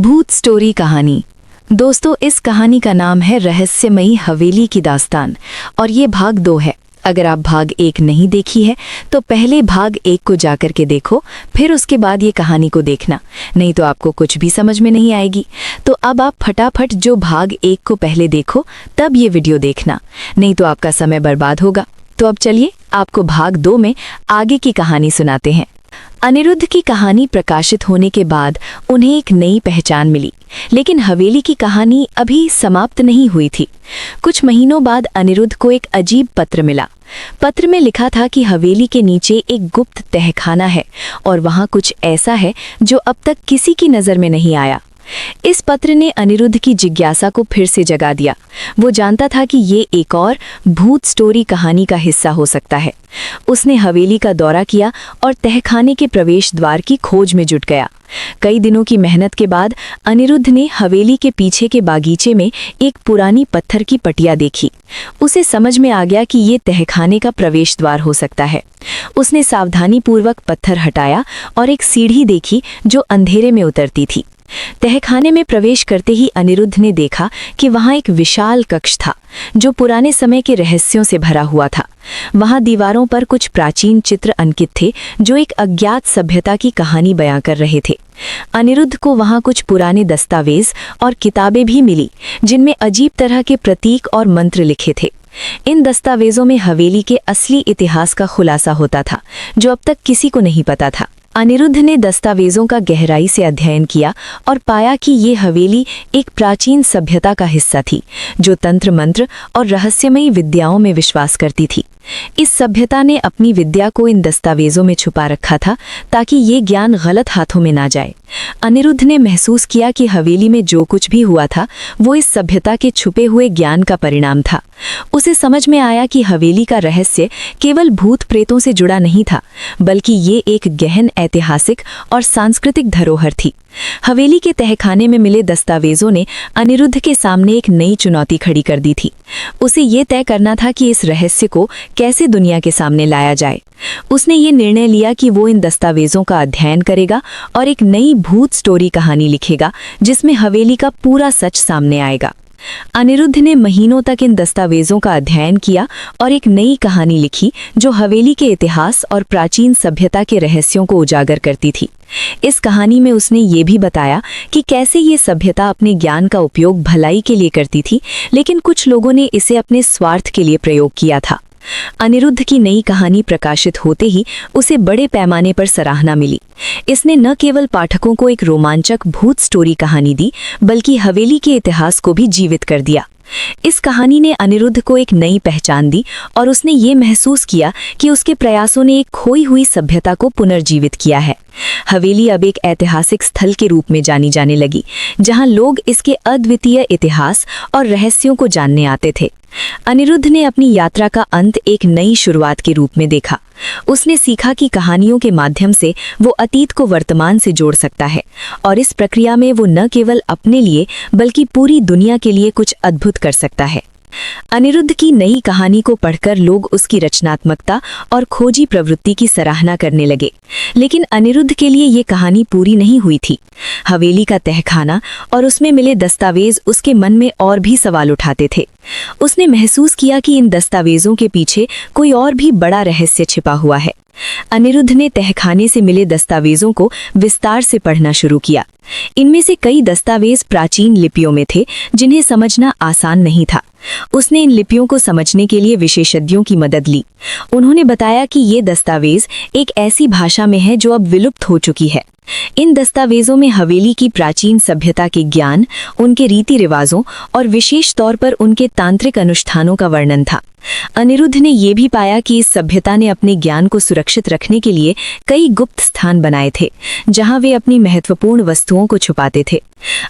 भूत स्टोरी कहानी। दोस्तों, इस कहानी का नाम है रहस्यमयी हवेली की दास्तान और ये भाग 2 है। अगर आप भाग 1 नहीं देखी है तो पहले भाग 1 को जाकर के देखो, फिर उसके बाद ये कहानी को देखना, नहीं तो आपको कुछ भी समझ में नहीं आएगी। तो अब आप फटाफट जो भाग 1 को पहले देखो तब ये वीडियो देखना, नहीं तो आपका समय बर्बाद होगा। तो अब चलिए आपको भाग 2 में आगे की कहानी सुनाते हैं। अनिरुद्ध की कहानी प्रकाशित होने के बाद उन्हें एक नई पहचान मिली, लेकिन हवेली की कहानी अभी समाप्त नहीं हुई थी। कुछ महीनों बाद अनिरुद्ध को एक अजीब पत्र मिला। पत्र में लिखा था कि हवेली के नीचे एक गुप्त तहखाना है और वहां कुछ ऐसा है जो अब तक किसी की नज़र में नहीं आया। इस पत्र ने अनिरुद्ध की जिज्ञासा को फिर से जगा दिया। वो जानता था कि ये एक और भूत स्टोरी कहानी का हिस्सा हो सकता है। उसने हवेली का दौरा किया और तहखाने के प्रवेश द्वार की खोज में जुट गया। कई दिनों की मेहनत के बाद अनिरुद्ध ने हवेली के पीछे के बागीचे में एक पुरानी पत्थर की पटिया देखी। उसे समझ में आ गया कि ये तहखाने का प्रवेश द्वार हो सकता है। उसने सावधानीपूर्वक पत्थर हटाया और एक सीढ़ी देखी जो अंधेरे में उतरती थी। तहखाने में प्रवेश करते ही अनिरुद्ध ने देखा कि वहां एक विशाल कक्ष था जो पुराने समय के रहस्यों से भरा हुआ था। वहां दीवारों पर कुछ प्राचीन चित्र अंकित थे जो एक अज्ञात सभ्यता की कहानी बयां कर रहे थे। अनिरुद्ध को वहां कुछ पुराने दस्तावेज और किताबें भी मिली जिनमें अजीब तरह के प्रतीक और मंत्र लिखे थे। इन दस्तावेजों में हवेली के असली इतिहास का खुलासा होता था जो अब तक किसी को नहीं पता था। अनिरुद्ध ने दस्तावेजों का गहराई से अध्ययन किया और पाया कि ये हवेली एक प्राचीन सभ्यता का हिस्सा थी जो तंत्र मंत्र और रहस्यमयी विद्याओं में विश्वास करती थी। इस सभ्यता ने अपनी विद्या को इन दस्तावेजों में छुपा रखा था ताकि ये ज्ञान गलत हाथों में ना जाए। अनिरुद्ध ने महसूस किया कि हवेली में जो कुछ भी हुआ था वो इस सभ्यता के छुपे हुए ज्ञान का परिणाम था। उसे समझ में आया कि हवेली का रहस्य केवल भूत प्रेतों से जुड़ा नहीं था, बल्कि ये एक गहन ऐतिहासिक और सांस्कृतिक धरोहर थी। हवेली के तहखाने में मिले दस्तावेजों ने अनिरुद्ध के सामने एक नई चुनौती खड़ी कर दी थी। उसे ये तय करना था कि इस रहस्य को कैसे दुनिया के सामने लाया जाए। उसने ये निर्णय लिया कि वो इन दस्तावेजों का अध्ययन करेगा और एक नई भूत स्टोरी कहानी लिखेगा जिसमें हवेली का पूरा सच सामने आएगा। अनिरुद्ध ने महीनों तक इन दस्तावेजों का अध्ययन किया और एक नई कहानी लिखी जो हवेली के इतिहास और प्राचीन सभ्यता के रहस्यों को उजागर करती थी। इस कहानी में उसने ये भी बताया कि कैसे ये सभ्यता अपने ज्ञान का उपयोग भलाई के लिए करती थी, लेकिन कुछ लोगों ने इसे अपने स्वार्थ के लिए प्रयोग किया था। अनिरुद्ध की नई कहानी प्रकाशित होते ही उसे बड़े पैमाने पर सराहना मिली। इसने न केवल पाठकों को एक रोमांचक भूत स्टोरी कहानी दी, बल्कि हवेली के इतिहास को भी जीवित कर दिया। इस कहानी ने अनिरुद्ध को एक नई पहचान दी और उसने ये महसूस किया कि उसके प्रयासों ने एक खोई हुई सभ्यता को पुनर्जीवित किया है। हवेली अब एक ऐतिहासिक स्थल के रूप में जानी जाने लगी, जहां लोग इसके अद्वितीय इतिहास और रहस्यों को जानने आते थे। अनिरुद्ध ने अपनी यात्रा का अंत एक नई शुरुआत के रूप में देखा। उसने सीखा कि कहानियों के माध्यम से वो अतीत को वर्तमान से जोड़ सकता है और इस प्रक्रिया में वो न केवल अपने लिए बल्कि पूरी दुनिया के लिए कुछ अद्भुत कर सकता है। अनिरुद्ध की नई कहानी को पढ़कर लोग उसकी रचनात्मकता और खोजी प्रवृत्ति की सराहना करने लगे, लेकिन अनिरुद्ध के लिए ये कहानी पूरी नहीं हुई थी। हवेली का तहखाना और उसमें मिले दस्तावेज उसके मन में और भी सवाल उठाते थे। उसने महसूस किया कि इन दस्तावेजों के पीछे कोई और भी बड़ा रहस्य छिपा हुआ है। अनिरुद्ध ने तहखाने से मिले दस्तावेजों को विस्तार से पढ़ना शुरू किया। इनमें से कई दस्तावेज प्राचीन लिपियों में थे जिन्हें समझना आसान नहीं था। उसने इन लिपियों को समझने के लिए विशेषज्ञों की मदद ली। उन्होंने बताया कि ये दस्तावेज एक ऐसी भाषा में है जो अब विलुप्त हो चुकी है। इन दस्तावेजों में हवेली की प्राचीन सभ्यता के ज्ञान, उनके रीति रिवाजों और विशेष तौर पर उनके तांत्रिक अनुष्ठानों का वर्णन था। अनिरुद्ध ने यह भी पाया कि इस सभ्यता ने अपने ज्ञान को सुरक्षित रखने के लिए कई गुप्त स्थान बनाए थे जहां वे अपनी महत्वपूर्ण वस्तुओं को छुपाते थे।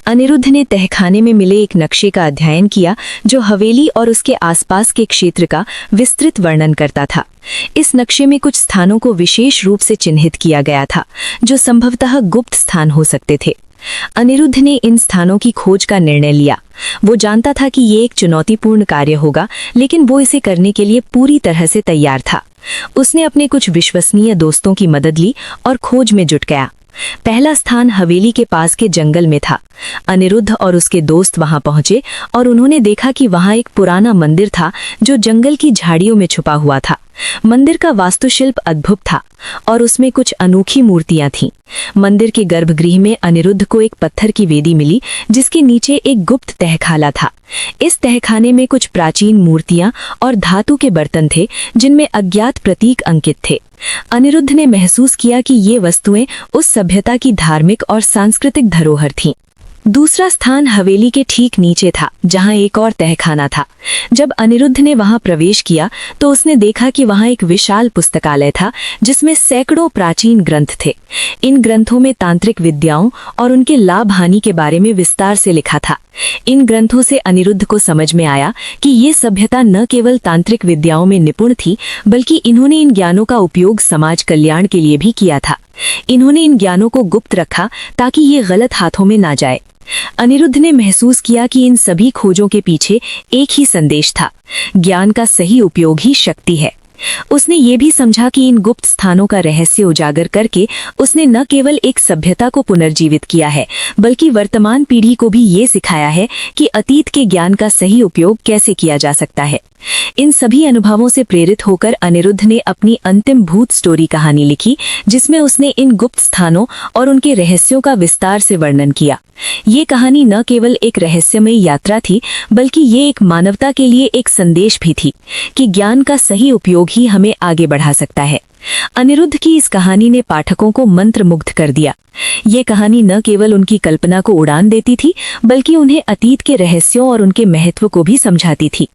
अनिरुद्ध ने तहखाने में मिले एक नक्शे का अध्ययन किया जो हवेली और उसके आसपास के क्षेत्र का विस्तृत वर्णन करता था। इस नक्शे में कुछ स्थानों को विशेष रूप से चिन्हित किया गया था जो संभवतः गुप्त स्थान हो सकते थे। अनिरुद्ध ने इन स्थानों की खोज का निर्णय लिया। वो जानता था कि ये एक चुनौतीपूर्ण कार्य होगा, लेकिन वो इसे करने के लिए पूरी तरह से तैयार था। उसने अपने कुछ विश्वसनीय दोस्तों की मदद ली और खोज में जुट गया। पहला स्थान हवेली के पास के जंगल में था। अनिरुद्ध और उसके दोस्त वहां पहुंचे और उन्होंने देखा कि वहां एक पुराना मंदिर था जो जंगल की झाड़ियों में छुपा हुआ था। मंदिर का वास्तुशिल्प अद्भुत था और उसमें कुछ अनोखी मूर्तियां थीं। मंदिर के गर्भगृह में अनिरुद्ध को एक पत्थर की वेदी मिली जिसके नीचे एक गुप्त तहखाना था। इस तहखाने में कुछ प्राचीन मूर्तियां और धातु के बर्तन थे जिनमें अज्ञात प्रतीक अंकित थे। अनिरुद्ध ने महसूस किया कि ये वस्तुएं उस सभ्यता की धार्मिक और सांस्कृतिक धरोहर थीं। दूसरा स्थान हवेली के ठीक नीचे था जहां एक और तहखाना था। जब अनिरुद्ध ने वहां प्रवेश किया तो उसने देखा कि वहां एक विशाल पुस्तकालय था जिसमें सैकड़ों प्राचीन ग्रंथ थे। इन ग्रंथों में तांत्रिक विद्याओं और उनके लाभ हानि के बारे में विस्तार से लिखा था। इन ग्रंथों से अनिरुद्ध को समझ में आया कि ये सभ्यता न केवल तांत्रिक विद्याओं में निपुण थी बल्कि इन्होंने इन ज्ञानों का उपयोग समाज कल्याण के लिए भी किया था। इन्होंने इन ज्ञानों को गुप्त रखा ताकि ये गलत हाथों में ना जाए। अनिरुद्ध ने महसूस किया कि इन सभी खोजों के पीछे एक ही संदेश था, ज्ञान का सही उपयोग ही शक्ति है। उसने ये भी समझा कि इन गुप्त स्थानों का रहस्य उजागर करके उसने न केवल एक सभ्यता को पुनर्जीवित किया है बल्कि वर्तमान पीढ़ी को भी ये सिखाया है कि अतीत के ज्ञान का सही उपयोग कैसे किया जा सकता है। इन सभी अनुभवों से प्रेरित होकर अनिरुद्ध ने अपनी अंतिम भूत स्टोरी कहानी लिखी जिसमें उसने इन गुप्त स्थानों और उनके रहस्यों का विस्तार से वर्णन किया। ये कहानी न केवल एक रहस्यमय यात्रा थी बल्कि ये एक मानवता के लिए एक संदेश भी थी कि ज्ञान का सही उपयोग ही हमें आगे बढ़ा सकता है। अनिरुद्ध की इस कहानी ने पाठकों को मंत्रमुग्ध कर दिया। ये कहानी न केवल उनकी कल्पना को उड़ान देती थी बल्कि उन्हें अतीत के रहस्यों और उनके महत्व को भी समझाती थी।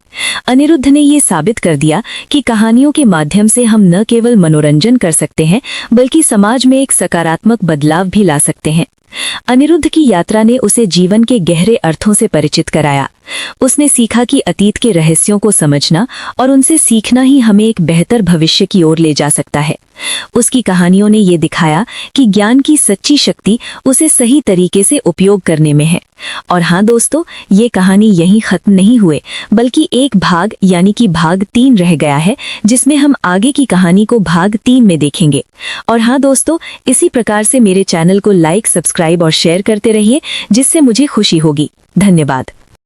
अनिरुद्ध ने ये साबित कर दिया कि कहानियों के माध्यम से हम न केवल मनोरंजन कर सकते हैं बल्कि समाज में एक सकारात्मक बदलाव भी ला सकते हैं। अनिरुद्ध की यात्रा ने उसे जीवन के गहरे अर्थों से परिचित कराया। उसने सीखा कि अतीत के रहस्यों को समझना और उनसे सीखना ही हमें एक बेहतर भविष्य की ओर ले जा सकता है। उसकी कहानियों ने ये दिखाया कि ज्ञान की सच्ची शक्ति उसे सही तरीके से उपयोग करने में है। और हाँ दोस्तों, ये कहानी यहीं खत्म नहीं हुए बल्कि एक भाग यानी कि भाग 3 रह गया है जिसमें हम आगे की कहानी को भाग 3 में देखेंगे। और हाँ दोस्तों, इसी प्रकार से मेरे चैनल को लाइक, सब्सक्राइब और शेयर करते रहिए जिससे मुझे खुशी होगी। धन्यवाद।